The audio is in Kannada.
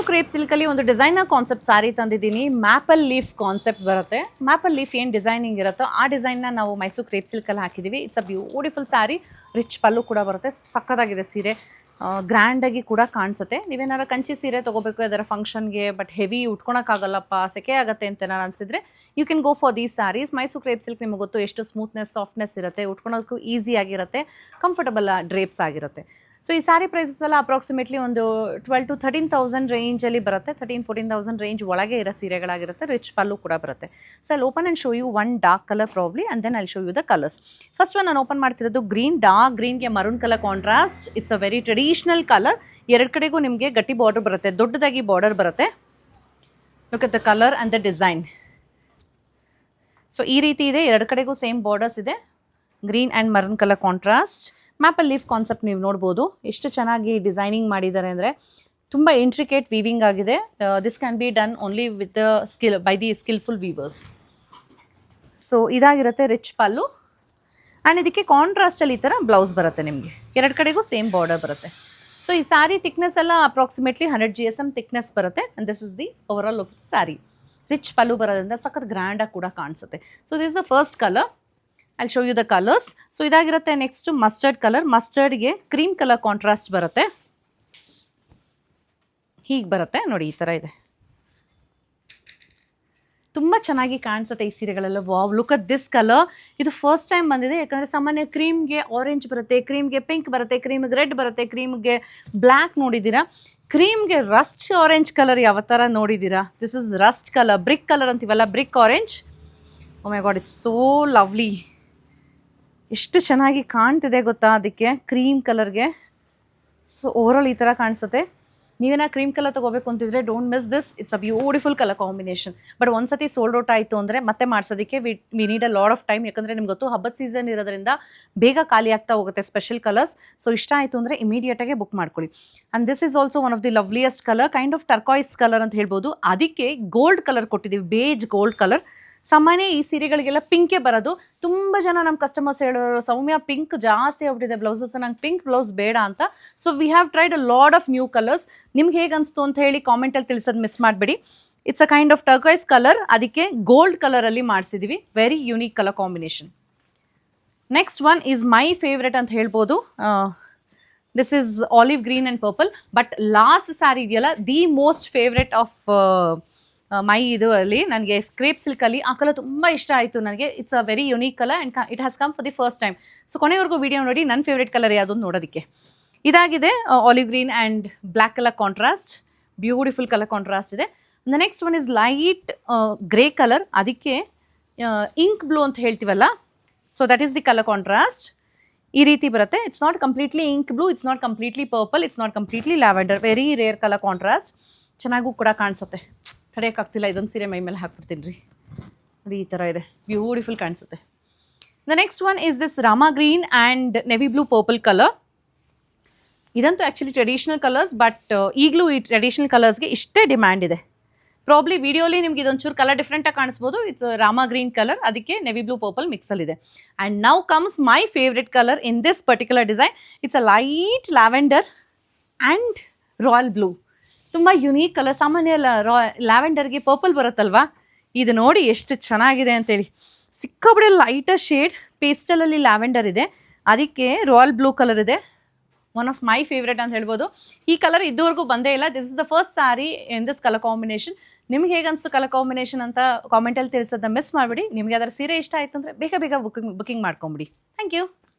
ಕ್ರೇಪ್ ಸಿಲ್ಕಲ್ಲಿ ಒಂದು ಡಿಸೈನರ್ ಕಾನ್ಸೆಪ್ಟ್ ಸಾರಿ ತಂದಿದ್ದೀನಿ. ಮ್ಯಾಪಲ್ ಲೀಫ್ ಕಾನ್ಸೆಪ್ಟ್ ಬರುತ್ತೆ. ಮ್ಯಾಪಲ್ ಲೀಫ್ ಏನು ಡಿಸೈನಿಂಗ್ ಇರುತ್ತೋ ಆ ಡಿಸೈನ್ನ ನಾವು ಮೈಸೂರು ಕ್ರೇಪ್ ಸಿಲ್ಕಲ್ಲಿ ಹಾಕಿದ್ದೀವಿ. It's a beautiful sari. Rich pallu ಕೂಡ ಬರುತ್ತೆ. ಸಕ್ಕತ್ತಾಗಿದೆ ಸೀರೆ. ಗ್ರ್ಯಾಂಡಾಗಿ ಕೂಡ ಕಾಣಿಸುತ್ತೆ. ನೀವೇನಾರು ಕಂಚಿ ಸೀರೆ ತೊಗೋಬೇಕು ಅದರ ಫಂಕ್ಷನ್ಗೆ, ಬಟ್ ಹೆವಿ ಉಟ್ಕೊಳಕ್ಕಾಗಲ್ಲಪ್ಪ, ಸೆಕೆ ಆಗುತ್ತೆ ಅಂತ ನಾನು ಅನಿಸಿದ್ರೆ you can go for these saris. Mysuru crepe silk ನಿಮಗೆ ಗೊತ್ತು ಎಷ್ಟು ಸ್ಮೂತ್ನೆಸ್, ಸಾಫ್ಟ್ನೆಸ್ ಇರುತ್ತೆ, ಉಟ್ಕೊಳೋಕ್ಕೂ ಈಸಿ ಆಗಿರುತ್ತೆ, ಕಂಫರ್ಟಬಲ್ ಡ್ರೇಪ್ಸ್ ಆಗಿರುತ್ತೆ. ಸೊ ಈ ಸ್ಯಾರಿ ಪ್ರೈಸಸ್ ಎಲ್ಲ ಅಪ್ರಾಕ್ಸಿಮೇಟ್ಲಿ ಒಂದು 12,000 to 13,000 ರೇಂಜಲ್ಲಿ ಬರುತ್ತೆ. 13,000-14,000 ರೇಂಜ್ ಒಳಗೆ ಇರೋ ಸೀರೆಗಳಾಗಿರುತ್ತೆ. ರಿಚ್ ಪಲ್ಲು ಕೂಡ ಬರುತ್ತೆ. ಸೊ ಅಲ್ಲಿ open and show you one dark colour probably and then I'll show you the colours. First one ನಾನು ಓಪನ್ ಮಾಡ್ತಿರೋದು ಗ್ರೀನ್. ಡಾರ್ಕ್ ಗ್ರೀನ್ಗೆ maroon colour contrast. It's a very traditional colour. ಎರಡು ಕಡೆಗೂ ನಿಮಗೆ ಗಟ್ಟಿ ಬಾರ್ಡರ್ ಬರುತ್ತೆ, ದೊಡ್ಡದಾಗಿ ಬಾರ್ಡರ್ ಬರುತ್ತೆ. Look at the colour and the design. So ಈ ರೀತಿ ಇದೆ, ಎರಡು ಕಡೆಗೂ ಸೇಮ್ ಬಾರ್ಡರ್ಸ್ ಇದೆ. Green and maroon colour contrast. Maple leaf concept ನೀವು ನೋಡ್ಬೋದು ಎಷ್ಟು ಚೆನ್ನಾಗಿ ಡಿಸೈನಿಂಗ್ ಮಾಡಿದ್ದಾರೆ ಅಂದರೆ ತುಂಬ ಇಂಟ್ರಿಕೇಟ್ ವೀವಿಂಗ್ ಆಗಿದೆ. This can be done only with the skill by the skilful viewers. So ಇದಾಗಿರುತ್ತೆ ರಿಚ್ ಪಲ್ಲು ಆ್ಯಂಡ್ ಇದಕ್ಕೆ ಕಾಂಟ್ರಾಸ್ಟಲ್ಲಿ ಈ ಥರ ಬ್ಲೌಸ್ ಬರುತ್ತೆ. ನಿಮಗೆ ಎರಡು ಕಡೆಗೂ ಸೇಮ್ ಬಾರ್ಡರ್ ಬರುತ್ತೆ. ಸೊ ಈ ಸ್ಯಾರಿ ಥಿಕ್ನೆಸ್ ಎಲ್ಲ ಅಪ್ರಾಕ್ಸಿಮೇಟ್ಲಿ 100 GSM ಥಿಕ್ನೆಸ್ ಬರುತ್ತೆ. And this is the overall look sari. Rich pallu ಬರೋದ್ರಿಂದ ಸಖತ್ ಗ್ರ್ಯಾಂಡಾಗಿ ಕೂಡ ಕಾಣಿಸುತ್ತೆ. So this is the first colour. I'll show you the colours. So ಇದಾಗಿರುತ್ತೆ ನೆಕ್ಸ್ಟ್ ಮಸ್ಟರ್ಡ್ ಕಲರ್. ಮಸ್ಟರ್ಡ್ಗೆ ಕ್ರೀಮ್ ಕಲರ್ ಕಾಂಟ್ರಾಸ್ಟ್ ಬರುತ್ತೆ. ಹೀಗೆ ಬರುತ್ತೆ ನೋಡಿ, ಈ ಥರ ಇದೆ. ತುಂಬ ಚೆನ್ನಾಗಿ ಕಾಣಿಸುತ್ತೆ ಈ ಸೀರೆಗಳೆಲ್ಲ. Wow, look at this colour. ಇದು ಫಸ್ಟ್ ಟೈಮ್ ಬಂದಿದೆ, ಯಾಕಂದರೆ ಸಾಮಾನ್ಯ ಕ್ರೀಮ್ಗೆ ಆರೆಂಜ್ ಬರುತ್ತೆ, ಕ್ರೀಮ್ಗೆ ಪಿಂಕ್ ಬರುತ್ತೆ, ಕ್ರೀಮ್ಗೆ ರೆಡ್ ಬರುತ್ತೆ, ಕ್ರೀಮ್ಗೆ ಬ್ಲ್ಯಾಕ್ ನೋಡಿದ್ದೀರಾ. ಕ್ರೀಮ್ಗೆ ರಸ್ಟ್ ಆರೆಂಜ್ ಕಲರ್ ಯಾವ ಥರ ನೋಡಿದ್ದೀರಾ? This is rust colour, brick colour ಅಂತೀವಲ್ಲ, brick orange. Oh my God, it's so lovely. ಎಷ್ಟು ಚೆನ್ನಾಗಿ ಕಾಣ್ತಿದೆ ಗೊತ್ತಾ ಅದಕ್ಕೆ ಕ್ರೀಮ್ ಕಲರ್ಗೆ. ಸೊ ಓವರಾಲ್ ಈ ಥರ ಕಾಣಿಸುತ್ತೆ. ನೀವೇನಾ ಕ್ರೀಮ್ ಕಲರ್ ತೊಗೋಬೇಕು ಅಂತಿದ್ರೆ don't miss this. It's a beautiful colour combination. But ಒಂದ್ಸತಿ ಸೋಲ್ಡ್ ಔಟ್ ಆಯಿತು ಅಂದರೆ ಮತ್ತೆ ಮಾಡಿಸೋದಕ್ಕೆ we need a lot of time. ಯಾಕಂದರೆ ನಿಮ್ಗೆ ಗೊತ್ತು ಹಬ್ಬದ ಸೀಸನ್ ಇರೋದ್ರಿಂದ ಬೇಗ ಖಾಲಿ ಆಗ್ತಾ ಹೋಗುತ್ತೆ ಸ್ಪೆಷಲ್ ಕಲರ್ಸ್. ಸೊ ಇಷ್ಟ ಆಯಿತು ಅಂದರೆ ಇಮಿಡಿಯೇಟಾಗೆ ಬುಕ್ ಮಾಡ್ಕೊಳ್ಳಿ. And this is also one of the loveliest colour, kind of turquoise colour ಅಂತ ಹೇಳ್ಬೋದು. ಅದಕ್ಕೆ ಗೋಲ್ಡ್ ಕಲರ್ ಕೊಟ್ಟಿದ್ದೀವಿ, ಬೇಜ್ ಗೋಲ್ಡ್ ಕಲರ್. ಸಾಮಾನ್ಯ ಈ ಸೀರೆಗಳಿಗೆಲ್ಲ ಪಿಂಕೇ ಬರೋದು. ತುಂಬ ಜನ ನಮ್ಮ ಕಸ್ಟಮರ್ಸ್ ಹೇಳೋರು, ಸೌಮ್ಯ ಪಿಂಕ್ ಜಾಸ್ತಿ ಆಗ್ಬಿಟ್ಟಿದೆ ಬ್ಲೌಸಸ್, ನಂಗೆ ಪಿಂಕ್ ಬ್ಲೌಸ್ ಬೇಡ ಅಂತ. So we have tried a lot of new colours. ನಿಮ್ಗೆ ಹೇಗೆ ಅನಿಸ್ತು ಅಂತ ಹೇಳಿ ಕಾಮೆಂಟಲ್ಲಿ ತಿಳಿಸೋದು ಮಿಸ್ ಮಾಡಬೇಡಿ. It's a kind of turquoise colour, ಅದಕ್ಕೆ ಗೋಲ್ಡ್ ಕಲರಲ್ಲಿ ಮಾಡಿಸಿದ್ದೀವಿ. Very unique colour combination. Next one is my favourite ಅಂತ ಹೇಳ್ಬೋದು. This is olive green and purple. But last sari ಇದೆಯಲ್ಲ, the most favourite of my ಇದು ಅಲ್ಲಿ ನನಗೆ ಕ್ರೇಪ್ ಸಿಲ್ಕಲ್ಲಿ ಆ ಕಲರ್ ತುಂಬ ಇಷ್ಟ ಆಯಿತು ನನಗೆ. It's a very unique colour and it has come for the first time. So ಕೊನೆವರೆಗೂ ವಿಡಿಯೋ ನೋಡಿ ನನ್ನ ಫೇವ್ರೇಟ್ ಕಲರ್ ಯಾವುದು ನೋಡೋದಕ್ಕೆ. ಇದಾಗಿದೆ olive green and black colour contrast. Beautiful colour contrast ಇದೆ. The next one is light grey colour, ಅದಕ್ಕೆ ಇಂಕ್ ಬ್ಲೂ ಅಂತ ಹೇಳ್ತೀವಲ್ಲ. So that is the colour contrast. ಈ ರೀತಿ ಬರುತ್ತೆ. It's not completely ink blue, it's not completely purple, it's not completely lavender. Very rare colour contrast. ಚೆನ್ನಾಗೂ ಕೂಡ ಕಾಣಿಸುತ್ತೆ. ತಡೆಯೋಕ್ಕಾಗ್ತಿಲ್ಲ, ಇದೊಂದು ಸೀರೆ ಮೈ ಮೇಲೆ ಹಾಕ್ಬಿಡ್ತೀನಿ ರೀ. ನೋಡಿ ಈ ಥರ ಇದೆ, ಬ್ಯೂಟಿಫುಲ್ ಕಾಣಿಸುತ್ತೆ. The next one is this Rama green and navy blue purple colour. ಇದಂತೂ ಆ್ಯಕ್ಚುಲಿ ಟ್ರೆಡಿಷನಲ್ ಕಲರ್ಸ್, ಬಟ್ ಈಗಲೂ ಈ ಟ್ರೆಡಿಷನಲ್ ಕಲರ್ಸ್ಗೆ ಇಷ್ಟೇ ಡಿಮ್ಯಾಂಡ್ ಇದೆ. ಪ್ರಾಬ್ಲಿ ವಿಡಿಯೋಲಿ ನಿಮ್ಗೆ ಇದೊಂಚೂರು ಕಲರ್ ಡಿಫ್ರೆಂಟಾಗಿ ಕಾಣಿಸ್ಬೋದು. ಇಟ್ಸ್ ರಾಮಾ ಗ್ರೀನ್ ಕಲರ್, ಅದಕ್ಕೆ ನೆವಿ ಬ್ಲೂ ಪರ್ಪಲ್ ಮಿಕ್ಸಲ್ಲಿದೆ. And now comes my favourite colour in this particular design. It's a light lavender and royal blue. ತುಂಬ ಯುನೀಕ್ ಕಲರ್. ಸಾಮಾನ್ಯ ಲ್ಯಾವೆಂಡರ್ಗೆ ಪರ್ಪಲ್ ಬರುತ್ತಲ್ವಾ, ಇದು ನೋಡಿ ಎಷ್ಟು ಚೆನ್ನಾಗಿದೆ ಅಂತೇಳಿ. ಸಿಕ್ಕಾಬಿಡಿ ಲೈಟರ್ ಶೇಡ್ ಪೇಸ್ಟಲಲ್ಲಿ ಲ್ಯಾವೆಂಡರ್ ಇದೆ, ಅದಕ್ಕೆ ರಾಯಲ್ ಬ್ಲೂ ಕಲರ್ ಇದೆ. ಒನ್ ಆಫ್ ಮೈ ಫೇವ್ರೆಟ್ ಅಂತ ಹೇಳ್ಬೋದು. ಈ ಕಲರ್ ಇದುವರೆಗೂ ಬಂದೇ ಇಲ್ಲ. This is the first sari in this colour combination. ನಿಮ್ಗೆ ಹೇಗೆ ಅನಿಸ್ತು ಕಲರ್ ಕಾಂಬಿನೇಷನ್ ಅಂತ ಕಾಮೆಂಟಲ್ಲಿ ತಿಳಿಸೋದನ್ನ ಮಿಸ್ ಮಾಡಿಬಿಡಿ. ನಿಮಗೆ ಅದರ ಸೀರೆ ಇಷ್ಟ ಆಯಿತು ಅಂದರೆ ಬೇಗ ಬೇಗ ಬುಕಿಂಗ್ ಮಾಡ್ಕೊಂಬಿಡಿ. Thank you.